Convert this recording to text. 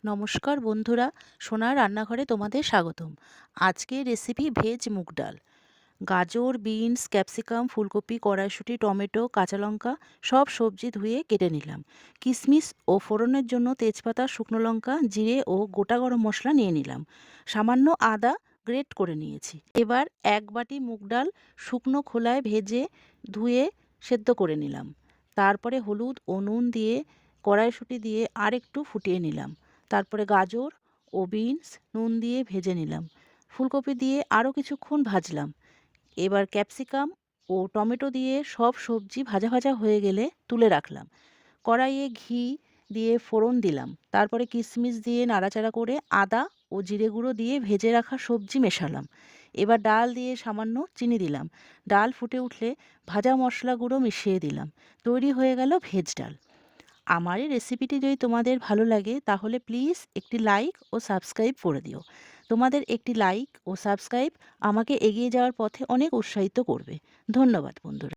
নমস্কার বন্ধুরা, সোনার রান্নাঘরে তোমাদের স্বাগতম। আজকে রেসিপি ভেজ মুগ ডাল। গাজর, বিনস, ক্যাপসিকাম, ফুলকপি, কড়াইশুঁটি, টমেটো, কাঁচা লঙ্কা সব সবজি ধুয়ে কেটে নিলাম। কিশমিশ ও ফোড়নের জন্য তেজপাতা, শুকনো লঙ্কা, জিরে ও গোটা গরম মশলা নিয়ে নিলাম। সামান্য আদা গ্রেট করে নিয়েছি। এবার এক বাটি মুগ ডাল শুকনো খোলায় ভেজে ধুয়ে সেদ্ধ করে নিলাম। তারপরে হলুদ ও নুন দিয়ে কড়াইশুঁটি দিয়ে আর একটু ফুটিয়ে নিলাম। তারপরে গাজর ও বিনস নুন দিয়ে ভেজে নিলাম। ফুলকপি দিয়ে আরও কিছুক্ষণ ভাজলাম। এবার ক্যাপসিকাম ও টমেটো দিয়ে সব সবজি ভাজা ভাজা হয়ে গেলে তুলে রাখলাম। কড়াইয়ে ঘি দিয়ে ফোড়ন দিলাম। তারপরে কিশমিশ দিয়ে নাড়াচাড়া করে আদা ও জিরে গুঁড়ো দিয়ে ভেজে রাখা সবজি মেশালাম। এবার ডাল দিয়ে সামান্য চিনি দিলাম। ডাল ফুটে উঠলে ভাজা মশলা গুঁড়ো মিশিয়ে দিলাম। তৈরি হয়ে গেল ভেজ ডাল। আমার এই রেসিপিটি যদি তোমাদের ভালো লাগে তাহলে প্লিজ একটি লাইক ও সাবস্ক্রাইব করে দিও। তোমাদের একটি লাইক ও সাবস্ক্রাইব আমাকে এগিয়ে যাওয়ার পথে অনেক উৎসাহিত করবে। ধন্যবাদ বন্ধুরা।